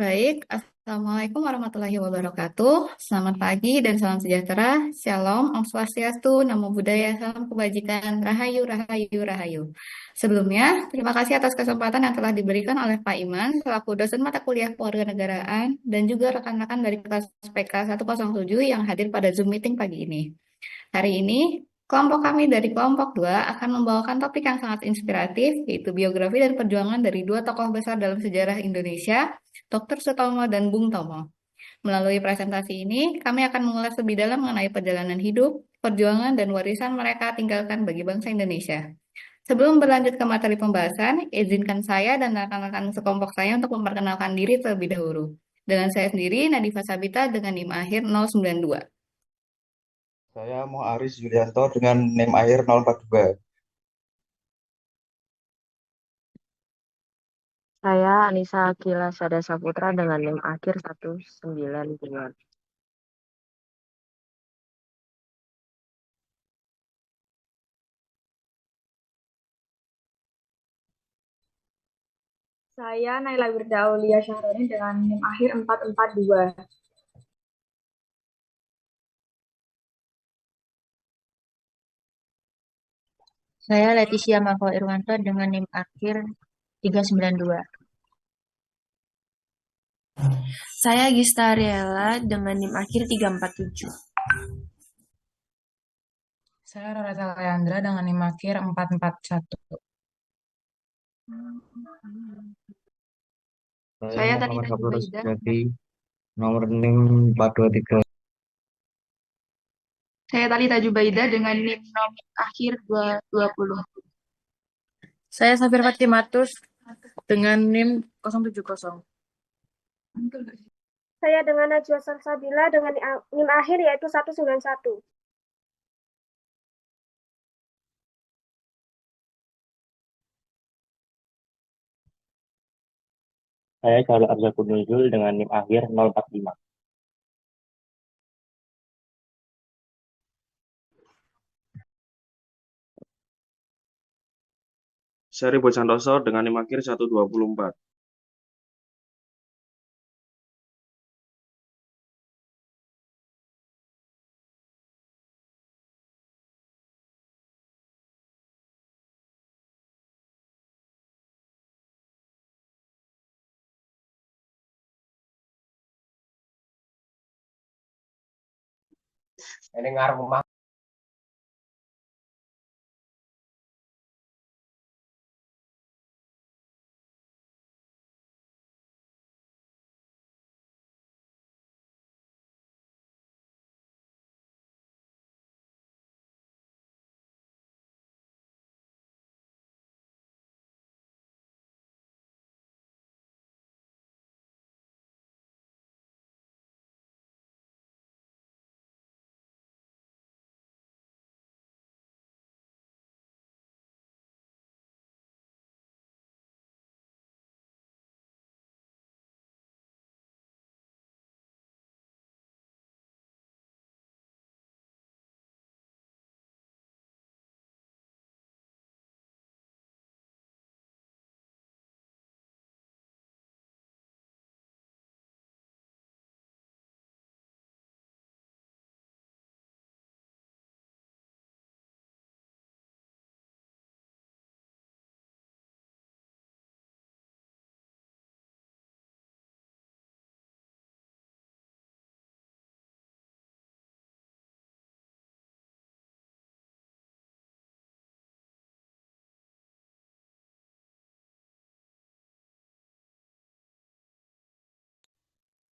Baik, Assalamualaikum warahmatullahi wabarakatuh. Selamat pagi dan salam sejahtera. Shalom, Om Swastiastu, Namo Buddhaya, salam kebajikan, Rahayu, Rahayu, Rahayu. Sebelumnya, terima kasih atas kesempatan yang telah diberikan oleh Pak Iman selaku dosen mata kuliah kewarganegaraan dan juga rekan-rekan dari kelas PK 107 yang hadir pada Zoom meeting pagi ini. Hari ini, kelompok kami dari kelompok 2 akan membawakan topik yang sangat inspiratif, yaitu biografi dan perjuangan dari dua tokoh besar dalam sejarah Indonesia, Dr. Sutomo dan Bung Tomo. Melalui presentasi ini, kami akan mengulas lebih dalam mengenai perjalanan hidup, perjuangan, dan warisan mereka tinggalkan bagi bangsa Indonesia. Sebelum berlanjut ke materi pembahasan, izinkan saya dan rekan-rekan sekelompok saya untuk memperkenalkan diri terlebih dahulu. Dengan saya sendiri, Nadifa Sabita dengan NIM akhir 092. Saya mau Aris Yulianto dengan NIM akhir 042. Saya Anissa Akila Sada Saputra dengan NIM akhir 192. Saya Naila Wirda Aulia Syahroni dengan NIM akhir 442. Saya Leticia Mako Irwanto dengan NIM akhir 392. Saya Gista Ariela dengan NIM akhir 347. Saya Roreta Leandra dengan NIM akhir 441. Saya tadi Muhammad Najib Abdul Baida. Sejati, nomor NIM 423. Saya Talita Jubaida dengan NIM akhir 220. Saya Safir Fatimatus dengan NIM 070. Saya dengan Najwa Salsabila dengan NIM akhir yaitu 191. Saya Jalal Arzaku Nuzul dengan NIM akhir 045. Saya Ribut Santoso dengan NIM akhir 124. Ini ngarep rumah.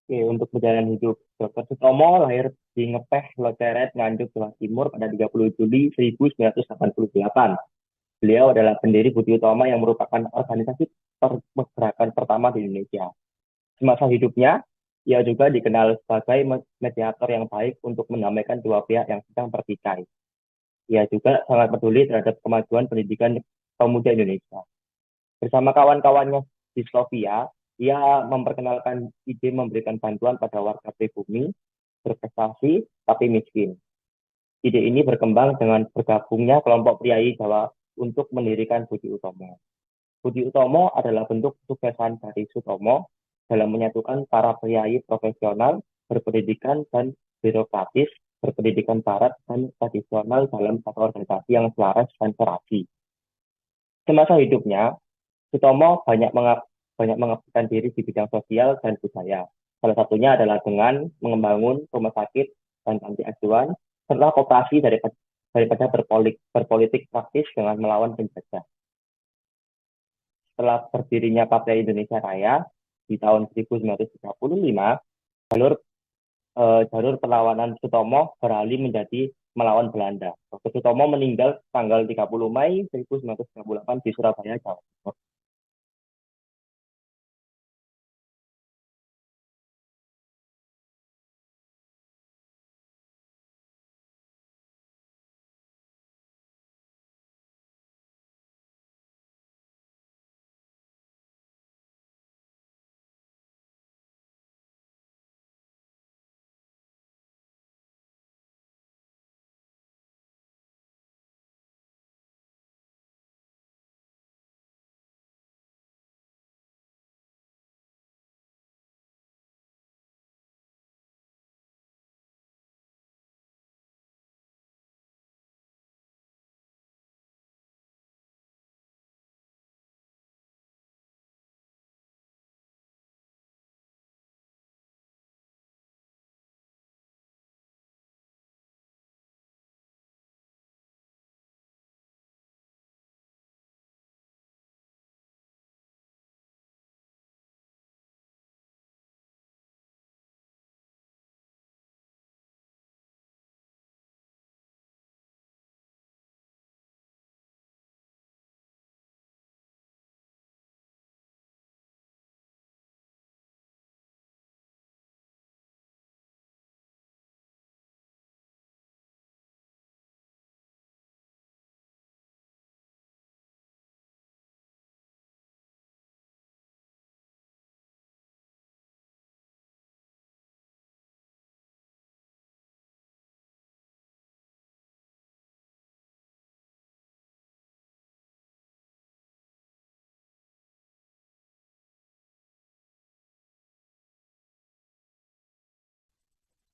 Oke, untuk perjalanan hidup Dr. Sutomo lahir di Ngepeh, Loceret, Nganjuk, Jawa Timur pada 30 Juli 1988. Beliau adalah pendiri Budi Utomo yang merupakan organisasi pergerakan pertama di Indonesia. Semasa hidupnya, ia juga dikenal sebagai mediator yang baik untuk mendamaikan dua pihak yang sedang bertikai. Ia juga sangat peduli terhadap kemajuan pendidikan pemuda Indonesia. Bersama kawan-kawannya di Slovia, ia memperkenalkan ide memberikan bantuan pada warga pribumi, berprestasi, tapi miskin. Ide ini berkembang dengan bergabungnya kelompok priai Jawa untuk mendirikan Budi Utomo. Budi Utomo adalah bentuk kesuksesan dari Sutomo dalam menyatukan para priai profesional, berpendidikan, dan birokratis, berpendidikan barat dan tradisional dalam satu organisasi yang selaras dan serasi. Semasa hidupnya, Sutomo banyak mengabdikan diri di bidang sosial dan budaya. Salah satunya adalah dengan membangun rumah sakit dan panti asuhan, serta koperasi daripada berpolitik praktis dengan melawan penjajah. Setelah berdirinya Partai Indonesia Raya di tahun 1935, jalur perlawanan Sutomo beralih menjadi melawan Belanda. Dr. Sutomo meninggal tanggal 30 Mei 1938 di Surabaya, Jawa Timur.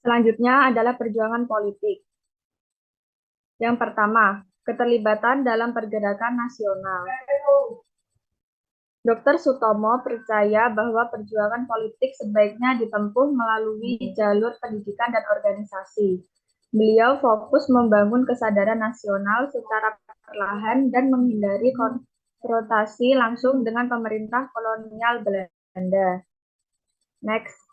Selanjutnya adalah perjuangan politik. Yang pertama, keterlibatan dalam pergerakan nasional. Dr. Sutomo percaya bahwa perjuangan politik sebaiknya ditempuh melalui jalur pendidikan dan organisasi. Beliau fokus membangun kesadaran nasional secara perlahan dan menghindari konfrontasi langsung dengan pemerintah kolonial Belanda. Next.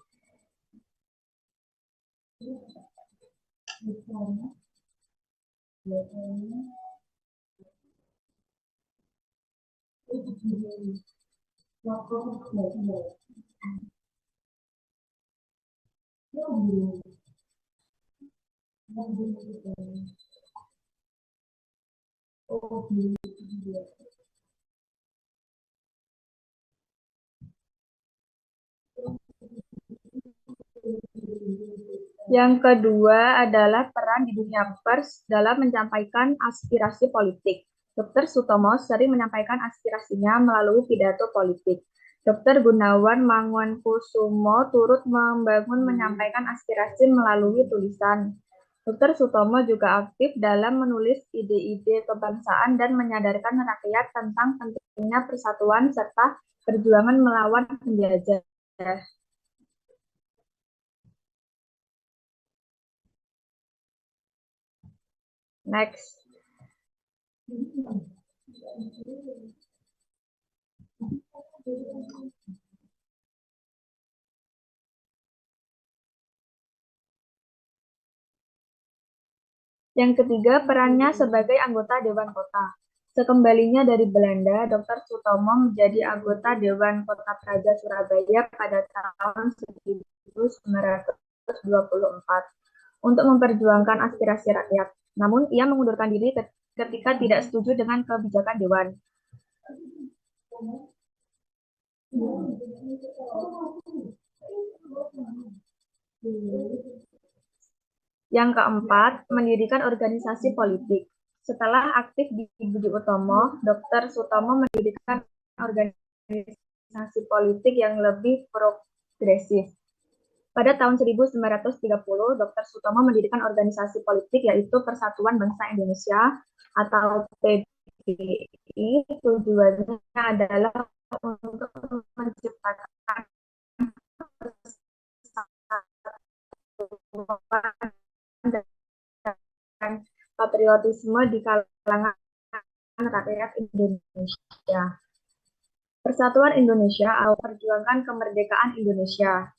Yang kedua adalah peran di dunia pers dalam menyampaikan aspirasi politik. Dr. Sutomo sering menyampaikan aspirasinya melalui pidato politik. Dr. Gunawan Mangunkusumo turut membangun menyampaikan aspirasi melalui tulisan. Dr. Sutomo juga aktif dalam menulis ide-ide kebangsaan dan menyadarkan rakyat tentang pentingnya persatuan serta perjuangan melawan penjajah. Next. Yang ketiga, perannya sebagai anggota Dewan Kota. Sekembalinya dari Belanda, Dr. Sutomo menjadi anggota Dewan Kota Praja Surabaya pada tahun 1924 untuk memperjuangkan aspirasi rakyat. Namun, ia mengundurkan diri ketika tidak setuju dengan kebijakan Dewan. Yang keempat, mendirikan organisasi politik. Setelah aktif di Budi Utomo, Dr. Sutomo mendirikan organisasi organisasi politik yang lebih progresif. Pada tahun 1930, Dr. Sutomo mendirikan organisasi politik yaitu Persatuan Bangsa Indonesia atau PBI. Tujuannya adalah untuk menciptakan dan patriotisme di kalangan rakyat Indonesia. Persatuan Indonesia atau Perjuangan Kemerdekaan Indonesia.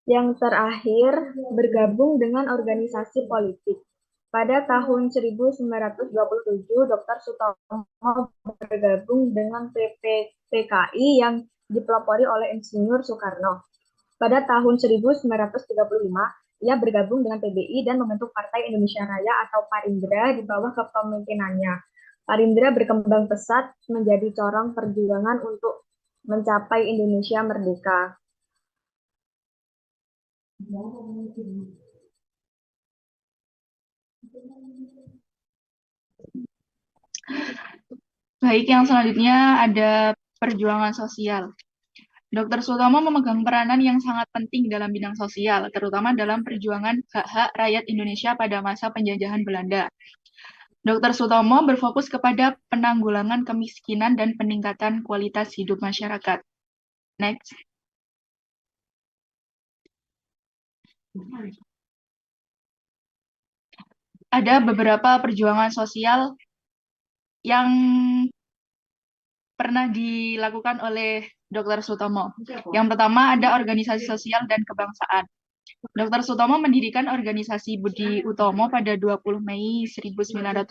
Yang terakhir, bergabung dengan organisasi politik. Pada tahun 1927, Dr. Sutomo bergabung dengan PKI yang dipelopori oleh Insinyur Soekarno. Pada tahun 1935, ia bergabung dengan PBI dan membentuk Partai Indonesia Raya atau Parindra di bawah kepemimpinannya. Parindra berkembang pesat menjadi corong perjuangan untuk mencapai Indonesia merdeka. Baik, yang selanjutnya ada perjuangan sosial. Dr. Sutomo memegang peranan yang sangat penting dalam bidang sosial, terutama dalam perjuangan hak-hak rakyat Indonesia pada masa penjajahan Belanda. Dr. Sutomo berfokus kepada penanggulangan kemiskinan dan peningkatan kualitas hidup masyarakat. Next. Ada beberapa perjuangan sosial yang pernah dilakukan oleh Dr. Sutomo. Yang pertama ada organisasi sosial dan kebangsaan. Dr. Sutomo mendirikan organisasi Budi Utomo pada 20 Mei 1908.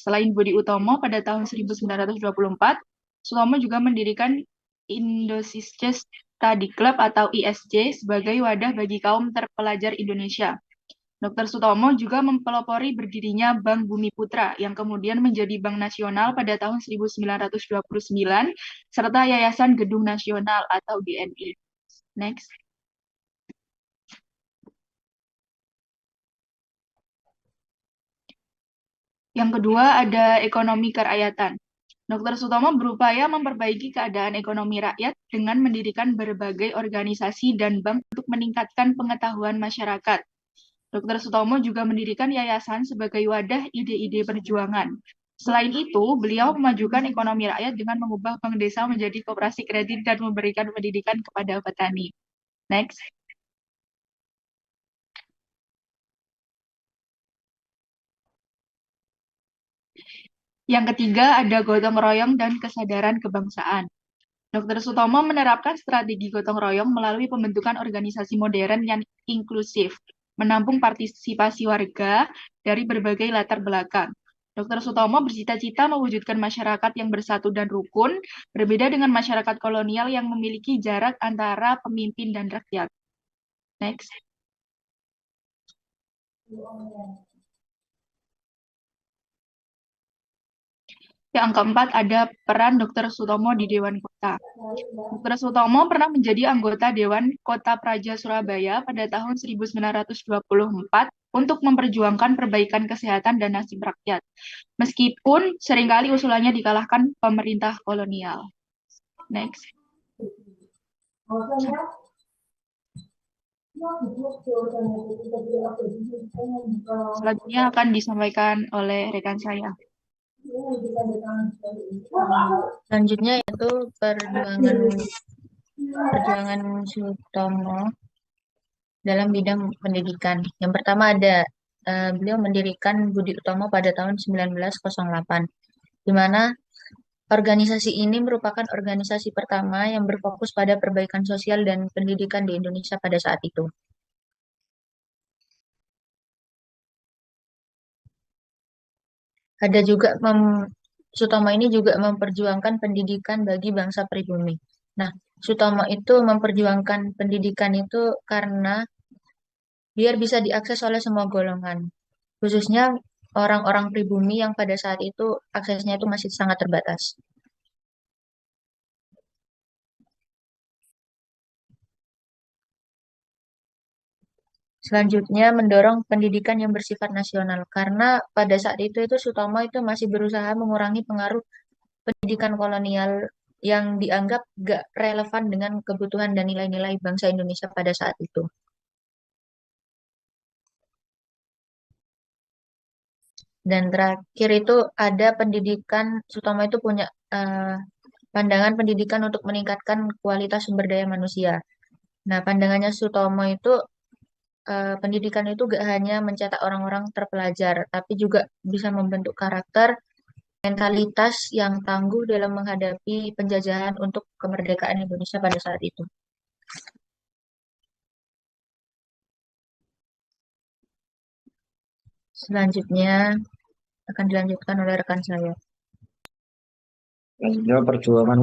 Selain Budi Utomo, pada tahun 1924, Sutomo juga mendirikan Indonesian Study Club atau ISC sebagai wadah bagi kaum terpelajar Indonesia. Dr. Sutomo juga mempelopori berdirinya Bank Bumi Putra yang kemudian menjadi Bank Nasional pada tahun 1929 serta Yayasan Gedung Nasional atau GNI. Next. Yang kedua ada ekonomi kerakyatan. Dr. Sutomo berupaya memperbaiki keadaan ekonomi rakyat dengan mendirikan berbagai organisasi dan bank untuk meningkatkan pengetahuan masyarakat. Dr. Sutomo juga mendirikan yayasan sebagai wadah ide-ide perjuangan. Selain itu, beliau memajukan ekonomi rakyat dengan mengubah bank desa menjadi koperasi kredit dan memberikan pendidikan kepada petani. Next. Yang ketiga ada gotong royong dan kesadaran kebangsaan. Dr. Sutomo menerapkan strategi gotong royong melalui pembentukan organisasi modern yang inklusif, menampung partisipasi warga dari berbagai latar belakang. Dr. Sutomo bercita-cita mewujudkan masyarakat yang bersatu dan rukun, berbeda dengan masyarakat kolonial yang memiliki jarak antara pemimpin dan rakyat. Next. Yang keempat ada peran Dr. Sutomo di Dewan Kota. Dr. Sutomo pernah menjadi anggota Dewan Kota Praja Surabaya pada tahun 1924 untuk memperjuangkan perbaikan kesehatan dan nasib rakyat. Meskipun seringkali usulannya dikalahkan pemerintah kolonial. Next. Selanjutnya akan disampaikan oleh rekan saya. Selanjutnya yaitu perjuangan Sutomo dalam bidang pendidikan. Yang pertama ada beliau mendirikan Budi Utomo pada tahun 1908, di mana organisasi ini merupakan organisasi pertama yang berfokus pada perbaikan sosial dan pendidikan di Indonesia pada saat itu. Ada juga Sutomo ini juga memperjuangkan pendidikan bagi bangsa pribumi. Nah, Sutomo itu memperjuangkan pendidikan itu karena biar bisa diakses oleh semua golongan, khususnya orang-orang pribumi yang pada saat itu aksesnya itu masih sangat terbatas. Selanjutnya, mendorong pendidikan yang bersifat nasional. Karena pada saat itu Sutomo itu masih berusaha mengurangi pengaruh pendidikan kolonial yang dianggap gak relevan dengan kebutuhan dan nilai-nilai bangsa Indonesia pada saat itu. Dan terakhir itu ada pendidikan, Sutomo itu punya pandangan pendidikan untuk meningkatkan kualitas sumber daya manusia. Nah, pandangannya Sutomo itu pendidikan itu gak hanya mencetak orang-orang terpelajar, tapi juga bisa membentuk karakter, mentalitas yang tangguh dalam menghadapi penjajahan untuk kemerdekaan Indonesia pada saat itu. Selanjutnya akan dilanjutkan oleh rekan saya. Selanjutnya perjuangan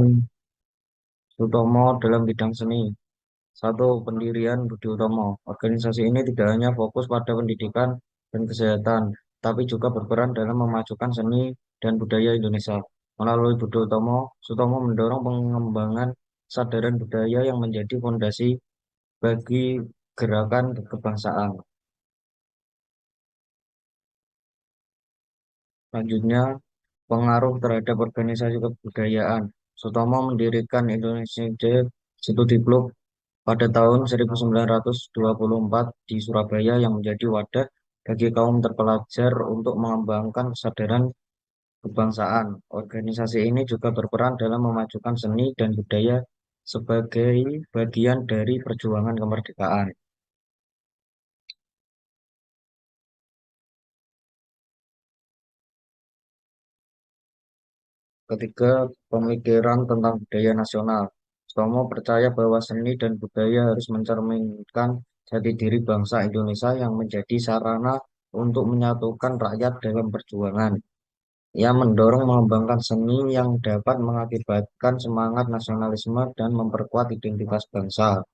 Sutomo dalam bidang seni. Satu, pendirian Budi Utomo. Organisasi ini tidak hanya fokus pada pendidikan dan kesehatan, tapi juga berperan dalam memajukan seni dan budaya Indonesia. Melalui Budi Utomo, Sutomo mendorong pengembangan kesadaran budaya yang menjadi fondasi bagi gerakan kebangsaan. Selanjutnya, pengaruh terhadap organisasi kebudayaan. Sutomo mendirikan Indonesia Studi Club pada tahun 1924 di Surabaya yang menjadi wadah bagi kaum terpelajar untuk mengembangkan kesadaran kebangsaan. Organisasi ini juga berperan dalam memajukan seni dan budaya sebagai bagian dari perjuangan kemerdekaan. Ketiga, pemikiran tentang budaya nasional. Sutomo percaya bahwa seni dan budaya harus mencerminkan jati diri bangsa Indonesia yang menjadi sarana untuk menyatukan rakyat dalam perjuangan. Ia mendorong mengembangkan seni yang dapat mengakibatkan semangat nasionalisme dan memperkuat identitas bangsa.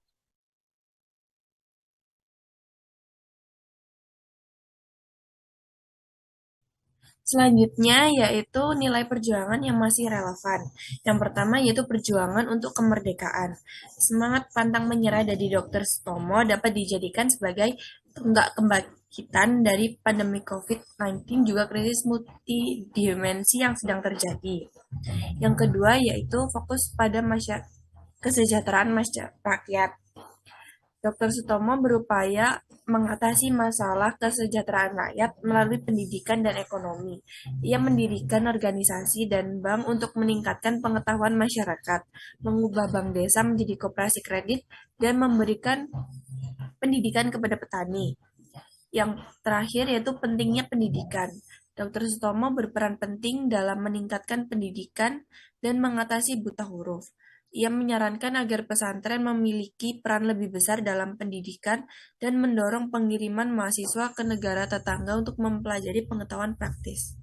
Selanjutnya yaitu nilai perjuangan yang masih relevan. Yang pertama yaitu perjuangan untuk kemerdekaan. Semangat pantang menyerah dari Dr. Sutomo dapat dijadikan sebagai tonggak kebangkitan dari pandemi COVID-19 juga krisis multidimensi yang sedang terjadi. Yang kedua yaitu fokus pada kesejahteraan rakyat. Dr. Sutomo berupaya mengatasi masalah kesejahteraan rakyat melalui pendidikan dan ekonomi. Ia mendirikan organisasi dan bank untuk meningkatkan pengetahuan masyarakat, mengubah bank desa menjadi koperasi kredit, dan memberikan pendidikan kepada petani. Yang terakhir yaitu pentingnya pendidikan. Dr. Sutomo berperan penting dalam meningkatkan pendidikan dan mengatasi buta huruf. Ia menyarankan agar pesantren memiliki peran lebih besar dalam pendidikan dan mendorong pengiriman mahasiswa ke negara tetangga untuk mempelajari pengetahuan praktis.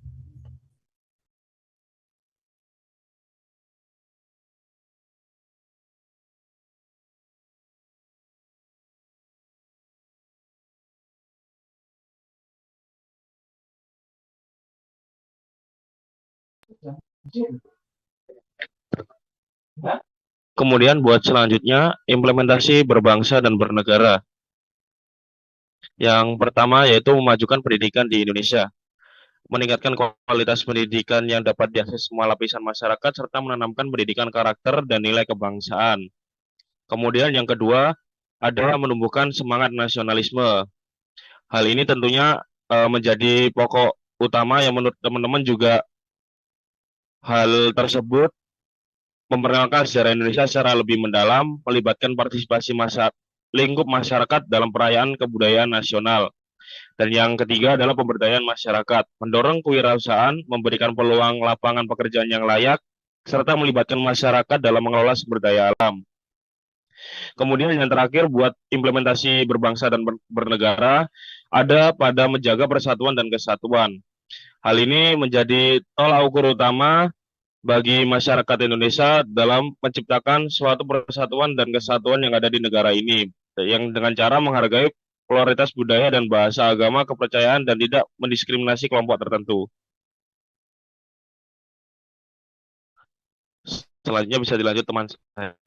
Kemudian buat selanjutnya, implementasi berbangsa dan bernegara. Yang pertama yaitu memajukan pendidikan di Indonesia, meningkatkan kualitas pendidikan yang dapat diakses semua lapisan masyarakat, serta menanamkan pendidikan karakter dan nilai kebangsaan. Kemudian yang kedua adalah menumbuhkan semangat nasionalisme. Hal ini tentunya menjadi pokok utama yang menurut teman-teman juga hal tersebut memperkenalkan sejarah Indonesia secara lebih mendalam, melibatkan partisipasi lingkup masyarakat dalam perayaan kebudayaan nasional. Dan yang ketiga adalah pemberdayaan masyarakat, mendorong kewirausahaan, memberikan peluang lapangan pekerjaan yang layak, serta melibatkan masyarakat dalam mengelola sumber daya alam. Kemudian yang terakhir buat implementasi berbangsa dan bernegara, ada pada menjaga persatuan dan kesatuan. Hal ini menjadi tolak ukur utama bagi masyarakat Indonesia dalam menciptakan suatu persatuan dan kesatuan yang ada di negara ini, yang dengan cara menghargai pluralitas budaya dan bahasa, agama, kepercayaan, dan tidak mendiskriminasi kelompok tertentu. Selanjutnya bisa dilanjut teman saya.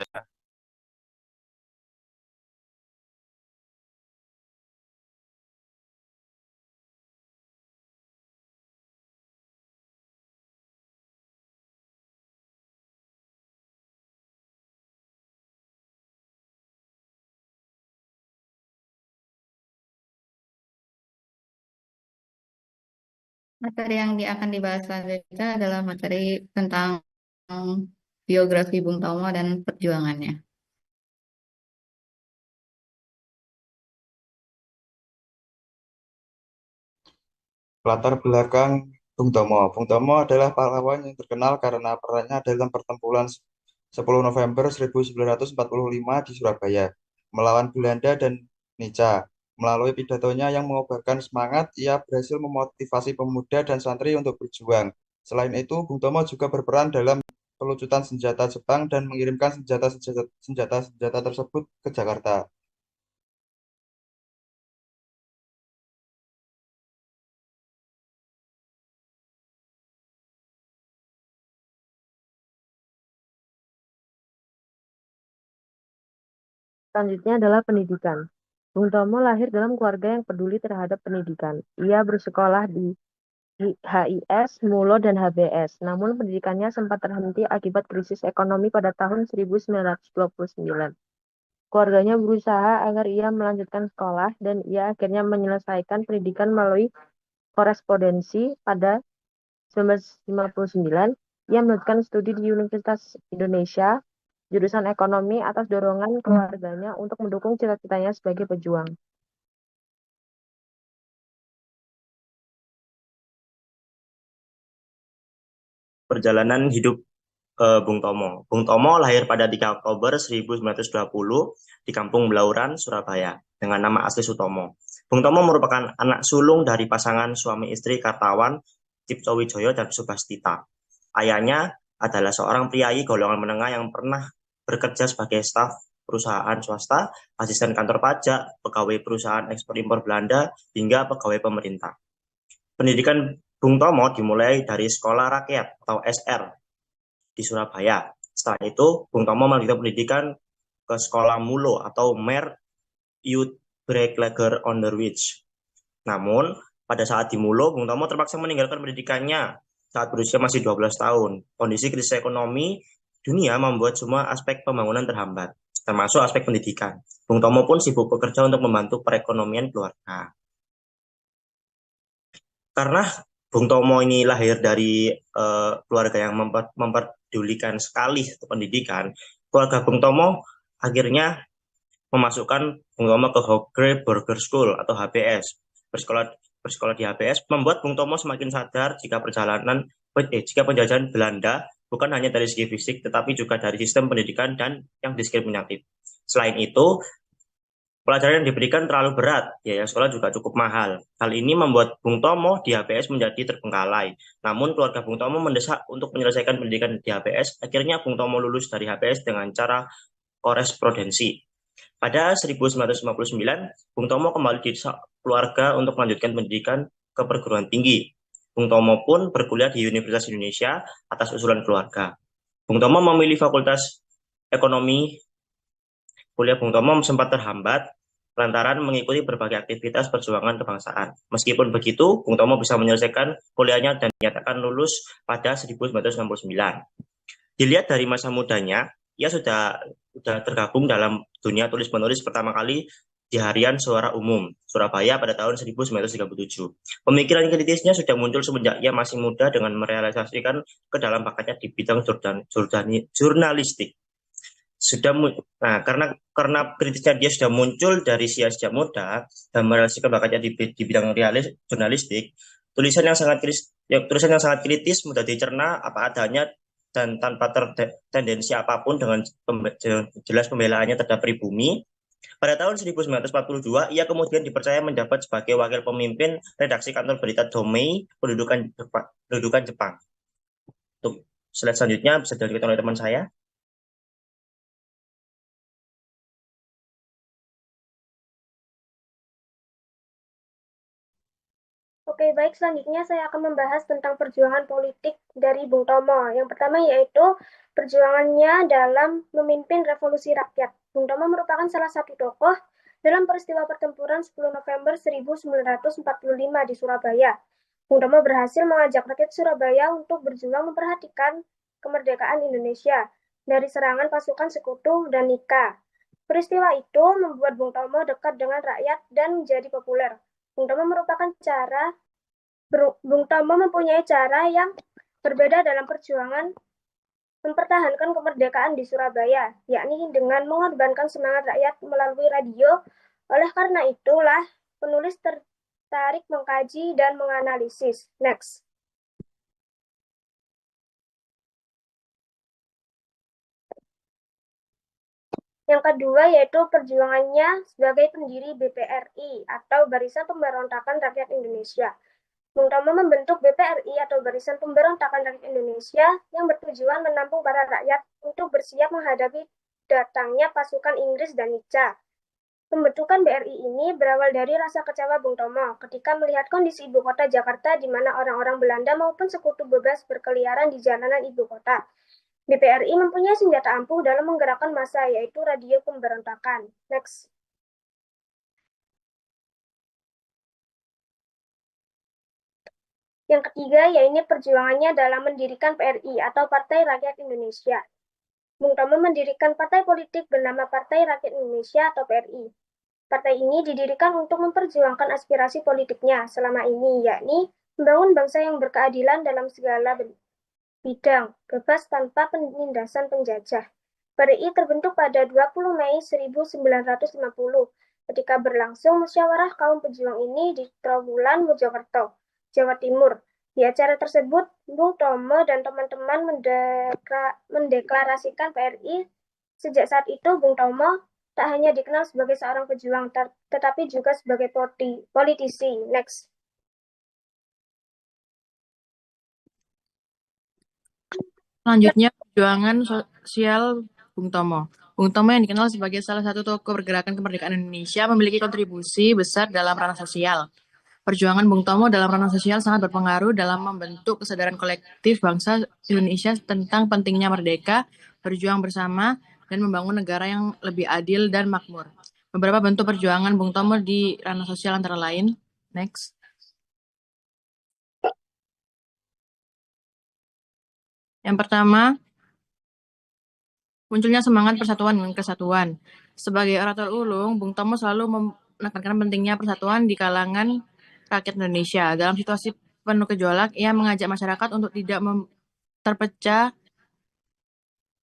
Materi yang akan dibahas selanjutnya adalah materi tentang biografi Bung Tomo dan perjuangannya. Latar belakang Bung Tomo. Bung Tomo adalah pahlawan yang terkenal karena perannya dalam pertempuran 10 November 1945 di Surabaya melawan Belanda dan Nica. Melalui pidatonya yang mengobarkan semangat, ia berhasil memotivasi pemuda dan santri untuk berjuang. Selain itu, Bung Tomo juga berperan dalam pelucutan senjata Jepang dan mengirimkan senjata-senjata tersebut ke Jakarta. Selanjutnya adalah pendidikan. Bung Tomo lahir dalam keluarga yang peduli terhadap pendidikan. Ia bersekolah di HIS, Mulo, dan HBS. Namun pendidikannya sempat terhenti akibat krisis ekonomi pada tahun 1929. Keluarganya berusaha agar ia melanjutkan sekolah dan ia akhirnya menyelesaikan pendidikan melalui korespondensi pada 1959. Ia melanjutkan studi di Universitas Indonesia, jurusan ekonomi atas dorongan keluarganya untuk mendukung cita-citanya sebagai pejuang. Perjalanan hidup Bung Tomo. Bung Tomo lahir pada 3 Oktober 1920 di Kampung Belauran, Surabaya, dengan nama asli Sutomo. Bung Tomo merupakan anak sulung dari pasangan suami istri Kartawan, Cipto Wijoyo dan Subastita. Ayahnya adalah seorang priayi golongan menengah yang pernah bekerja sebagai staf perusahaan swasta, asisten kantor pajak, pegawai perusahaan ekspor-impor Belanda, hingga pegawai pemerintah. Pendidikan Bung Tomo dimulai dari sekolah rakyat atau SR di Surabaya. Setelah itu, Bung Tomo melanjutkan pendidikan ke sekolah Mulo atau Mer Youth Breakleger Onderwijs. Namun, pada saat di Mulo, Bung Tomo terpaksa meninggalkan pendidikannya saat berusia masih 12 tahun. Kondisi krisis ekonomi dunia membuat semua aspek pembangunan terhambat, termasuk aspek pendidikan. Bung Tomo pun sibuk bekerja untuk membantu perekonomian keluarga. Karena Bung Tomo ini lahir dari keluarga yang memperdulikan sekali pendidikan, keluarga Bung Tomo akhirnya memasukkan Bung Tomo ke Hoge Burger School atau HBS. Bersekolah di HBS membuat Bung Tomo semakin sadar jika penjajahan Belanda bukan hanya dari segi fisik, tetapi juga dari sistem pendidikan dan yang diskriminatif. Selain itu, pelajaran yang diberikan terlalu berat, biaya sekolah juga cukup mahal. Hal ini membuat Bung Tomo di HBS menjadi terbengkalai. Namun keluarga Bung Tomo mendesak untuk menyelesaikan pendidikan di HBS. Akhirnya Bung Tomo lulus dari HBS dengan cara korespondensi. Pada 1959, Bung Tomo kembali di keluarga untuk melanjutkan pendidikan ke perguruan tinggi. Bung Tomo pun berkuliah di Universitas Indonesia atas usulan keluarga. Bung Tomo memilih Fakultas Ekonomi. Kuliah Bung Tomo sempat terhambat lantaran mengikuti berbagai aktivitas perjuangan kebangsaan. Meskipun begitu, Bung Tomo bisa menyelesaikan kuliahnya dan dinyatakan lulus pada 1969. Dilihat dari masa mudanya, ia sudah tergabung dalam dunia tulis-menulis pertama kali di Harian Suara Umum Surabaya pada tahun 1937. Pemikiran kritisnya sudah muncul semenjak ia masih muda dengan merealisasikan ke dalam bakatnya di bidang jurnalistik. Karena kritisnya dia sudah muncul dari sejak muda dan merealisasikan bakatnya di bidang jurnalistik, tulisan yang sangat kritis mudah dicerna apa adanya dan tanpa tendensi apapun dengan jelas pembelaannya terhadap pribumi. Pada tahun 1942, ia kemudian dipercaya menjabat sebagai wakil pemimpin redaksi kantor berita Domei Pendudukan Jepang. Untuk slide selanjutnya bisa dilanjutkan oleh teman saya. Oke, baik. Selanjutnya saya akan membahas tentang perjuangan politik dari Bung Tomo. Yang pertama yaitu perjuangannya dalam memimpin revolusi rakyat. Bung Tomo merupakan salah satu tokoh dalam peristiwa pertempuran 10 November 1945 di Surabaya. Bung Tomo berhasil mengajak rakyat Surabaya untuk berjuang memperhatikan kemerdekaan Indonesia dari serangan pasukan sekutu dan Nika. Peristiwa itu membuat Bung Tomo dekat dengan rakyat dan menjadi populer. Bung Tomo merupakan cara Bung Tomo mempunyai cara yang berbeda dalam perjuangan mempertahankan kemerdekaan di Surabaya, yakni dengan mengorbankan semangat rakyat melalui radio. Oleh karena itulah, penulis tertarik mengkaji dan menganalisis. Next. Yang kedua yaitu perjuangannya sebagai pendiri BPRI atau Barisan Pemberontakan Rakyat Indonesia. Bung Tomo membentuk BPRI atau Barisan Pemberontakan Rakyat Indonesia yang bertujuan menampung para rakyat untuk bersiap menghadapi datangnya pasukan Inggris dan Nica. Pembentukan BRI ini berawal dari rasa kecewa Bung Tomo ketika melihat kondisi ibu kota Jakarta di mana orang-orang Belanda maupun sekutu bebas berkeliaran di jalanan ibu kota. BPRI mempunyai senjata ampuh dalam menggerakkan massa, yaitu radio pemberontakan. Next. Yang ketiga, yaitu perjuangannya dalam mendirikan PRI atau Partai Rakyat Indonesia. Bung Tomo mendirikan partai politik bernama Partai Rakyat Indonesia atau PRI. Partai ini didirikan untuk memperjuangkan aspirasi politiknya selama ini, yakni membangun bangsa yang berkeadilan dalam segala bidang, bebas tanpa penindasan penjajah. PRI terbentuk pada 20 Mei 1950 ketika berlangsung musyawarah kaum pejuang ini di Trawulan, Mojokerto, Jawa Timur. Di acara tersebut, Bung Tomo dan teman-teman mendeklarasikan PRI. Sejak saat itu, Bung Tomo tak hanya dikenal sebagai seorang pejuang, tetapi juga sebagai politisi. Next. Selanjutnya, perjuangan sosial Bung Tomo. Bung Tomo yang dikenal sebagai salah satu tokoh pergerakan kemerdekaan Indonesia memiliki kontribusi besar dalam ranah sosial. Perjuangan Bung Tomo dalam ranah sosial sangat berpengaruh dalam membentuk kesadaran kolektif bangsa Indonesia tentang pentingnya merdeka, berjuang bersama, dan membangun negara yang lebih adil dan makmur. Beberapa bentuk perjuangan Bung Tomo di ranah sosial antara lain. Next. Yang pertama, munculnya semangat persatuan dan kesatuan. Sebagai orator ulung, Bung Tomo selalu menekankan pentingnya persatuan di kalangan rakyat Indonesia. Dalam situasi penuh gejolak, ia mengajak masyarakat untuk tidak terpecah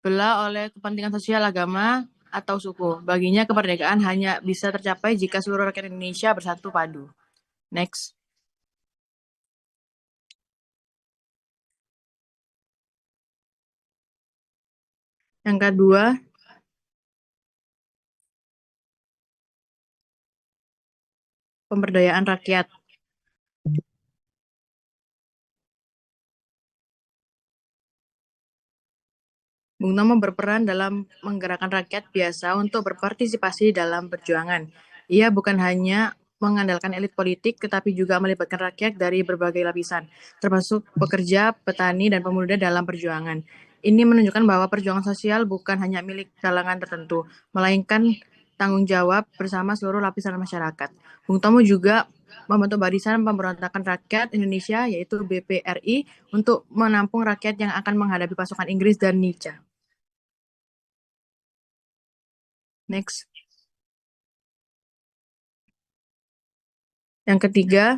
belah oleh kepentingan sosial, agama, atau suku. Baginya, kemerdekaan hanya bisa tercapai jika seluruh rakyat Indonesia bersatu padu. Next. Yang kedua, pemberdayaan rakyat. Bung Tomo berperan dalam menggerakkan rakyat biasa untuk berpartisipasi dalam perjuangan. Ia bukan hanya mengandalkan elit politik, tetapi juga melibatkan rakyat dari berbagai lapisan, termasuk pekerja, petani, dan pemuda dalam perjuangan. Ini menunjukkan bahwa perjuangan sosial bukan hanya milik kalangan tertentu, melainkan tanggung jawab bersama seluruh lapisan masyarakat. Bung Tomo juga membentuk Barisan Pemberontakan Rakyat Indonesia, yaitu BPRI, untuk menampung rakyat yang akan menghadapi pasukan Inggris dan Nica. Next. Yang ketiga,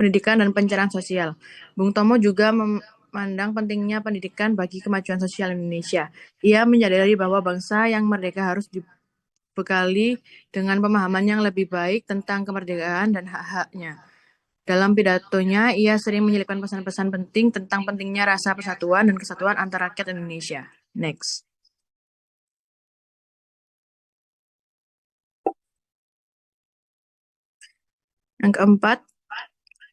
pendidikan dan pencerahan sosial. Bung Tomo juga memandang pentingnya pendidikan bagi kemajuan sosial Indonesia. Ia menyadari bahwa bangsa yang merdeka harus dibekali dengan pemahaman yang lebih baik tentang kemerdekaan dan hak-haknya. Dalam pidatonya, ia sering menyelipkan pesan-pesan penting tentang pentingnya rasa persatuan dan kesatuan antar rakyat Indonesia. Next. Yang keempat,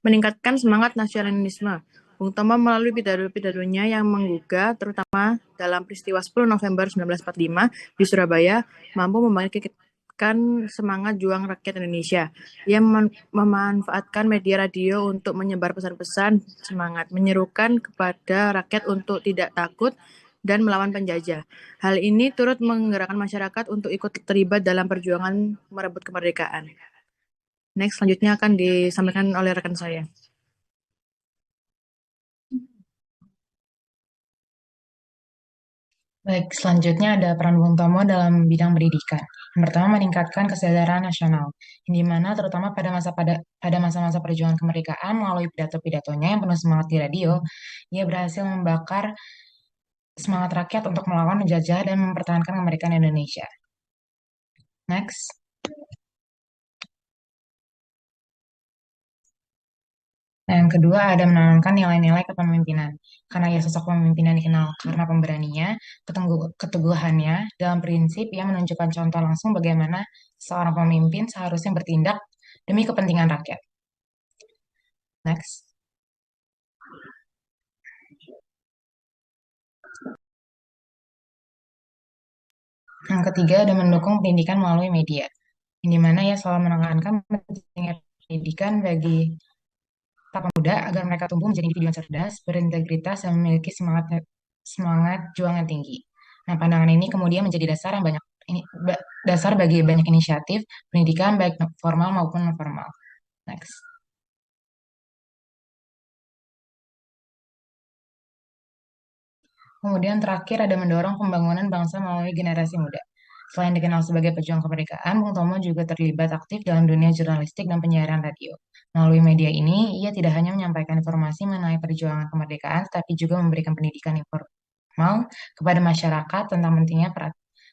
meningkatkan semangat nasionalisme. Bung Tomo melalui pidato-pidatonya yang menggugah, terutama dalam peristiwa 10 November 1945 di Surabaya, mampu membangkitkan semangat juang rakyat Indonesia. Ia memanfaatkan media radio untuk menyebar pesan-pesan semangat, menyerukan kepada rakyat untuk tidak takut dan melawan penjajah. Hal ini turut menggerakkan masyarakat untuk ikut terlibat dalam perjuangan merebut kemerdekaan. Next, selanjutnya akan disampaikan oleh rekan saya. Baik, selanjutnya ada peran Bung Tomo dalam bidang pendidikan. Yang pertama, meningkatkan kesadaran nasional, yang di mana terutama pada masa-masa perjuangan kemerdekaan melalui pidato-pidatonya yang penuh semangat di radio, ia berhasil membakar semangat rakyat untuk melawan penjajah dan mempertahankan kemerdekaan Indonesia. Next. Nah, yang kedua ada menanamkan nilai-nilai kepemimpinan. Karena ia sosok pemimpin yang dikenal karena pemberaninya, keteguhannya, dalam prinsip ia menunjukkan contoh langsung bagaimana seorang pemimpin seharusnya bertindak demi kepentingan rakyat. Next. Yang ketiga ada mendukung pendidikan melalui media. Di mana ia selalu menekankan pentingnya pendidikan bagi para pemuda agar mereka tumbuh menjadi individu yang cerdas, berintegritas, dan memiliki semangat juang yang tinggi. Nah, pandangan ini kemudian menjadi dasar bagi banyak inisiatif pendidikan baik formal maupun non formal. Next. Kemudian terakhir ada mendorong pembangunan bangsa melalui generasi muda. Selain dikenal sebagai pejuang kemerdekaan, Bung Tomo juga terlibat aktif dalam dunia jurnalistik dan penyiaran radio. Melalui media ini, ia tidak hanya menyampaikan informasi mengenai perjuangan kemerdekaan, tapi juga memberikan pendidikan informal kepada masyarakat tentang pentingnya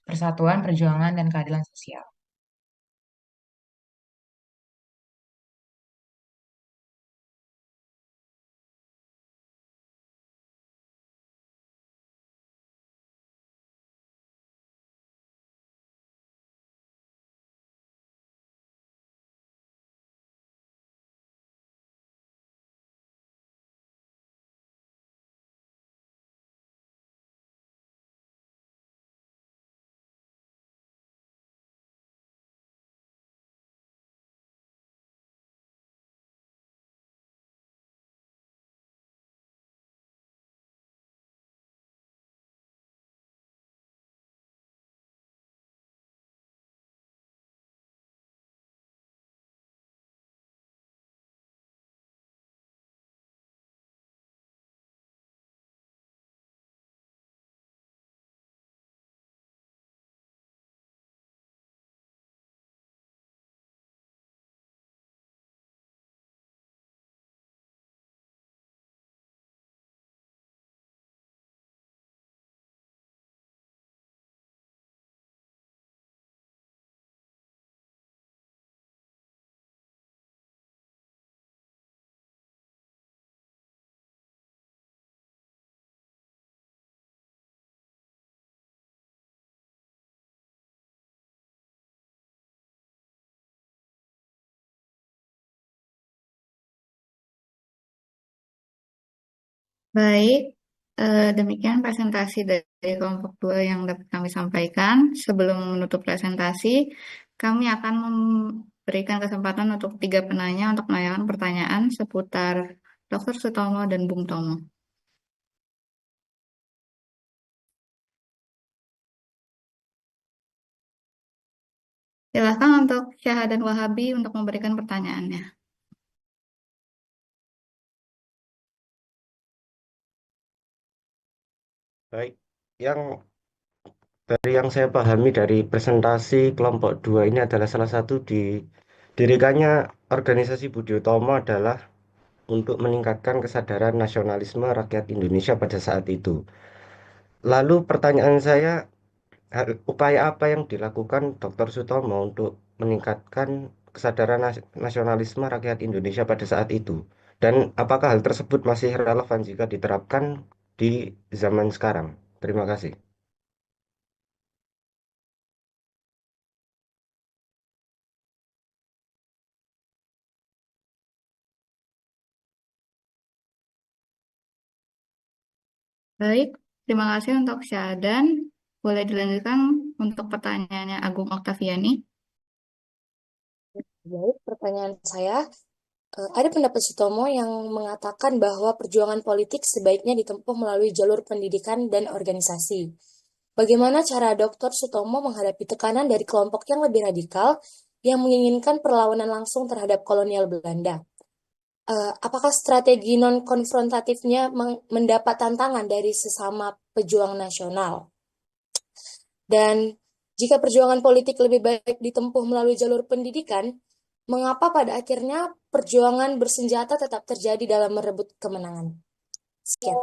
persatuan, perjuangan, dan keadilan sosial. Baik, demikian presentasi dari kelompok 2 yang dapat kami sampaikan. Sebelum menutup presentasi, kami akan memberikan kesempatan untuk 3 penanya untuk menanyakan pertanyaan seputar Dr. Sutomo dan Bung Tomo. Silakan untuk Syahadan Wahabi untuk memberikan pertanyaannya. Baik, yang dari yang saya pahami dari presentasi kelompok 2 ini adalah salah satu didirikannya organisasi Budi Utomo adalah untuk meningkatkan kesadaran nasionalisme rakyat Indonesia pada saat itu. Lalu pertanyaan saya, upaya apa yang dilakukan Dr. Sutomo untuk meningkatkan kesadaran nasionalisme rakyat Indonesia pada saat itu? Dan apakah hal tersebut masih relevan jika diterapkan di zaman sekarang? Terima kasih. Baik, terima kasih untuk Syahadan. Boleh dilanjutkan untuk pertanyaannya Agung Oktaviani. Baik, pertanyaan saya, ada pendapat Sutomo yang mengatakan bahwa perjuangan politik sebaiknya ditempuh melalui jalur pendidikan dan organisasi. Bagaimana cara Dr. Sutomo menghadapi tekanan dari kelompok yang lebih radikal yang menginginkan perlawanan langsung terhadap kolonial Belanda? Apakah strategi non-konfrontatifnya mendapat tantangan dari sesama pejuang nasional? Dan jika perjuangan politik lebih baik ditempuh melalui jalur pendidikan, mengapa pada akhirnya perjuangan bersenjata tetap terjadi dalam merebut kemenangan? Sekian.